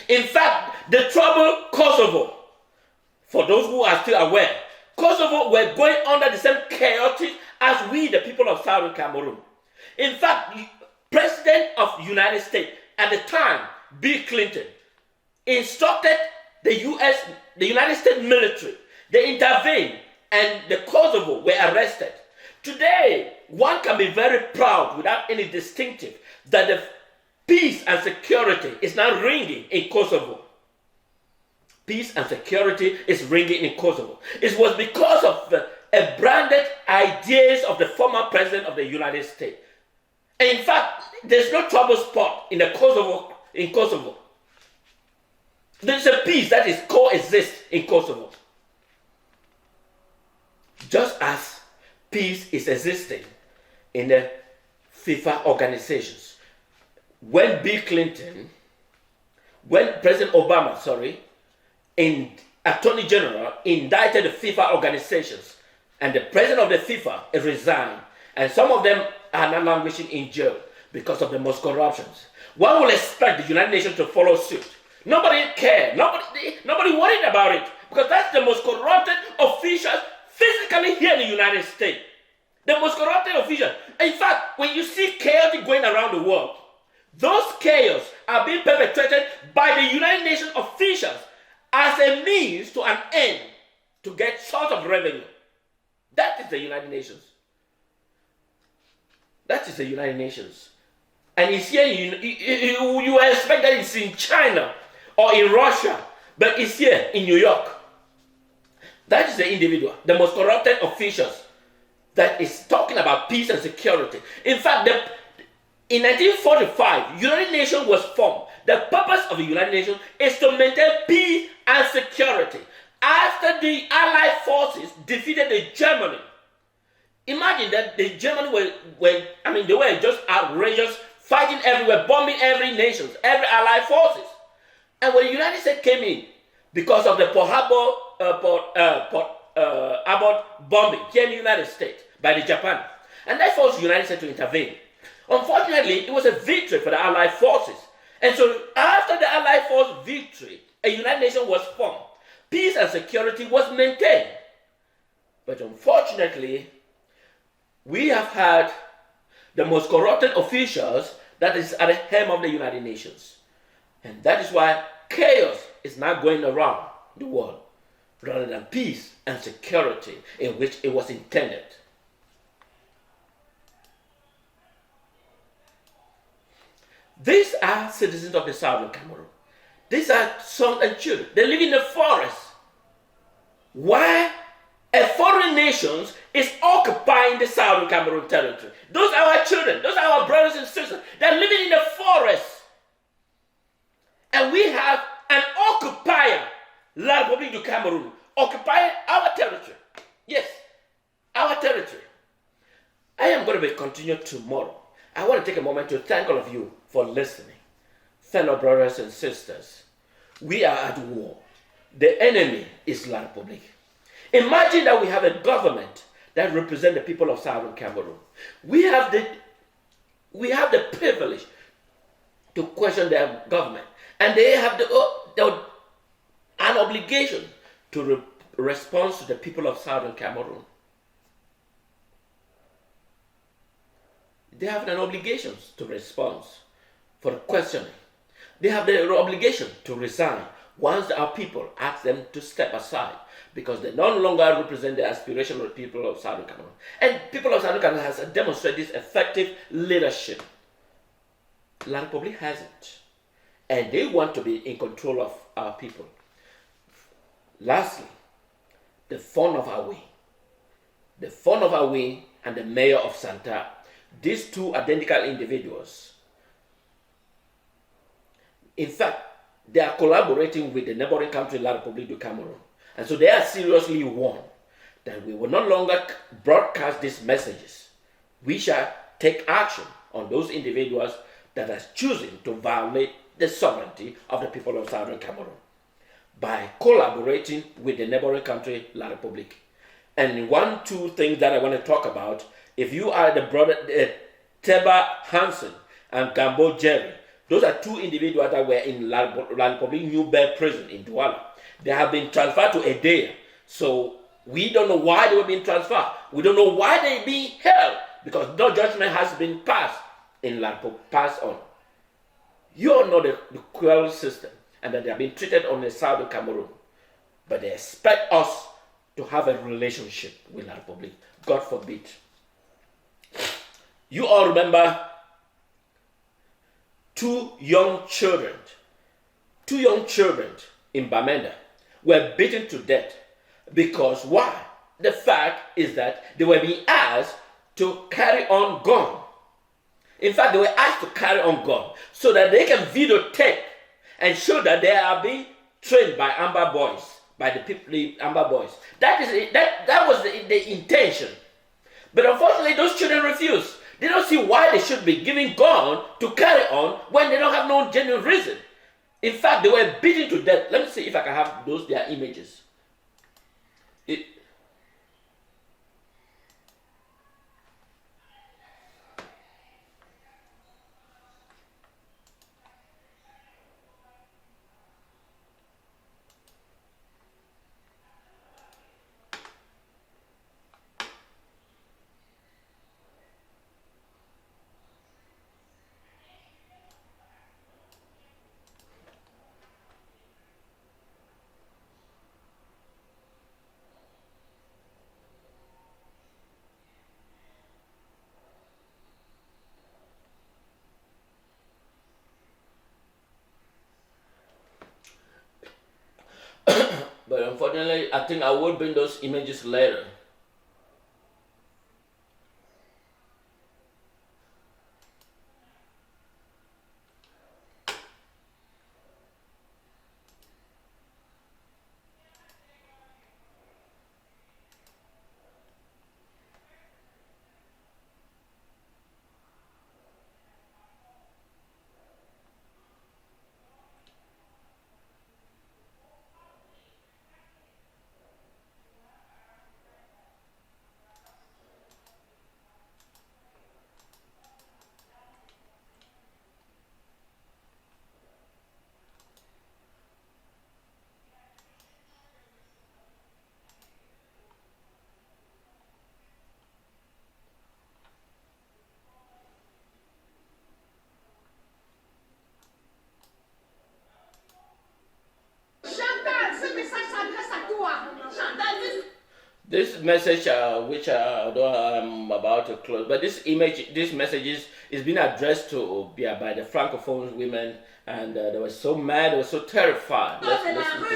In fact, the trouble Kosovo, for those who are still aware, Kosovo were going under the same chaotic as we, the people of Southern Cameroon. In fact, President of the United States at the time, Bill Clinton, instructed the United States military. They intervened and the Kosovo were arrested. Today, one can be very proud without any distinctive that the peace and security is now ringing in Kosovo. Peace and security is ringing in Kosovo. It was because of the branded ideas of the former president of the United States. And in fact, there's no trouble spot in Kosovo. There's a peace that is coexist in Kosovo. Just as peace is existing in the FIFA organizations. When President Obama, Attorney General indicted the FIFA organizations, and the president of the FIFA resigned, and some of them are now languishing in jail because of the most corruptions. One will expect the United Nations to follow suit. Nobody cared. Nobody worried about it because that's the most corrupted officials physically here in the United States. The most corrupted officials. In fact, when you see chaos going around the world, those chaos are being perpetrated by the United Nations officials as a means to an end to get sort of revenue. That is the United Nations. That is the United Nations. And it's here, you expect that it's in China or in Russia, but it's here in New York. That is the individual, the most corrupted officials that is talking about peace and security. In fact, in 1945, United Nations was formed. The purpose of the United Nations is to maintain peace and security. After the Allied forces defeated the Germany, imagine that the Germans they were just outrageous, fighting everywhere, bombing every nation, every Allied forces. And when the United States came in, because of the Pearl Harbor bombing here in the United States by the Japan, and that forced the United States to intervene. Unfortunately, it was a victory for the Allied forces. And so after the Allied force victory, a United Nations was formed. Peace and security was maintained. But unfortunately, we have had the most corrupted officials that is at the helm of the United Nations. And that is why chaos is now going around the world rather than peace and security in which it was intended. These are citizens of the Southern Cameroon. These are sons and children. They live in the forest. Why? A foreign nation is occupying the Southern Cameroon territory. Those are our children. Those are our brothers and sisters. They're living in the forest. And we have an occupier, La Republique of Cameroon, occupying our territory. Yes, our territory. I am going to continue tomorrow. I want to take a moment to thank all of you for listening. Fellow brothers and sisters, we are at war. The enemy is La Republique. Imagine that we have a government that represents the people of Southern Cameroon. We have the privilege to question their government. And they have an obligation to respond to the people of Southern Cameroon. They have an obligation to respond for questioning. They have the obligation to resign once our people ask them to step aside because they no longer represent the aspiration of the people of Southern Cameroon. And people of Southern Cameroon has demonstrated this effective leadership. La Republique hasn't. And they want to be in control of our people. Lastly, the founder of Awing. The founder of Awing and the mayor of Santa. These two identical individuals. In fact, they are collaborating with the neighboring country, La Republique of Cameroon. And so they are seriously warned that we will no longer broadcast these messages. We shall take action on those individuals that are choosing to violate the sovereignty of the people of Southern Cameroon by collaborating with the neighboring country, La Republique. And two things that I want to talk about, if you are the brother, Teba Hansen and Gambo Jerry, those are two individuals that were in La Republique New Bed prison in Douala. They have been transferred to Edea. So we don't know why they were being transferred. We don't know why they're being held because no judgment has been passed in La Republique, passed on. You all know the cruel system and that they are being treated on the south of Cameroon. But they expect us to have a relationship with La Republique. God forbid. You all remember two young children in Bamenda were beaten to death because why? The fact is that they were being asked to carry on gun. In fact, they were asked to carry on gun so that they can videotape and show that they are being trained by Amber boys, by the Amber boys. That was the intention. But unfortunately, those children refused. They don't see why they should be giving gun to carry on when they don't have no genuine reason. In fact, they were beaten to death. Let me see if I can have their images. But unfortunately, I think I will bring those images later. This message, which although I'm about to close, but this message is being addressed to by the Francophone women, and they were so mad, they were so terrified. Let's listen to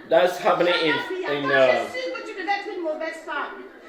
That's happening in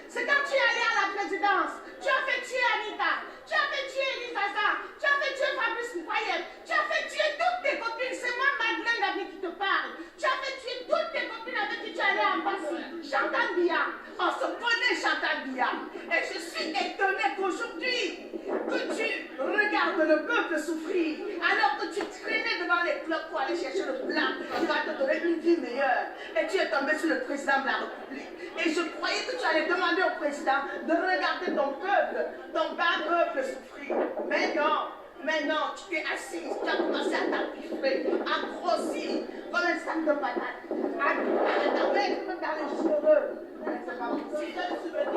C'est quand tu es allé à la présidence, tu as fait tuer Anita, tu as fait tuer Elisasa, tu as fait tuer Fabrice Mpayet, tu as fait tuer toutes tes copines, c'est moi Madeleine David qui te parle. Tu as fait tuer toutes tes copines avec qui tu es allé en Passy. Chantal Biya, on se connaît Chantal Biya. Et je suis étonnée qu'aujourd'hui, que tu regardes le peuple souffrir, alors que tu traînais devant les clubs pour aller chercher le plan qui va te donner une vie meilleure. Et tu es tombé sur le président de la République. Et je croyais que tu allais demander au président de regarder ton bas peuple souffrir. Mais non, tu t'es assise, tu as commencé à t'empiffrer, à grossir comme un sac de patates, à t'enlever comme dans les cheveux. Si je me souviens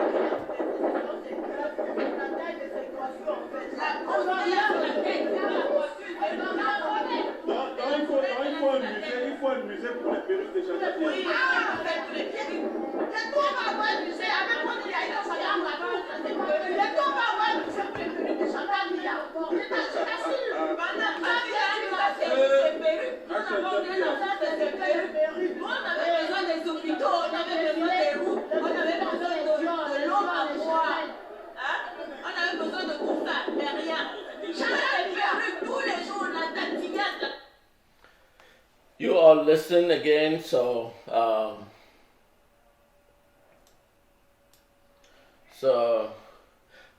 c'est la taille de cette équation en fait. Il faut un musée pour les pélos de Chantal. Le tour va avoir un musée avec moi qui a été en salle à le tour va avoir un musée pour les pélos de Chantal. Je t'assure. On avait besoin des hôpitaux, on avait besoin des routes, on avait besoin de l'eau à boire. On avait besoin de tout ça, mais rien. Chantal, tous les jours, la tatigasse. You all listening again. So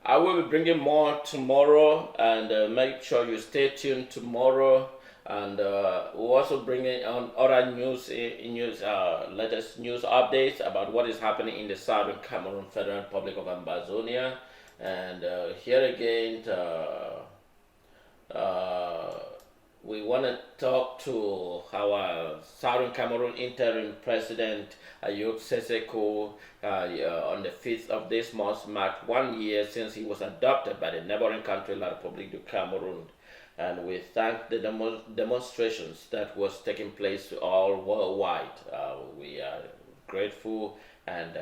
I will be bringing more tomorrow, and make sure you stay tuned tomorrow. And we're also bringing on other latest news updates about what is happening in the Southern Cameroon, Federal Republic of Ambazonian. And here again, we want to talk to our Southern Cameroon interim president, Ayuk Seseko, on the 5th of this month, marked 1 year since he was adopted by the neighboring country, La Republique of Cameroun. And we thank the demonstrations that was taking place all worldwide. We are grateful, and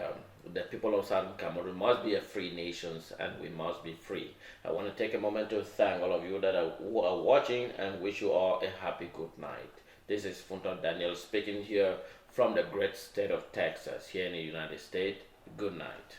the people of Southern Cameroon must be a free nation, and we must be free. I want to take a moment to thank all of you that are watching, and wish you all a happy good night. This is Funton Daniel speaking here from the great state of Texas, here in the United States. Good night.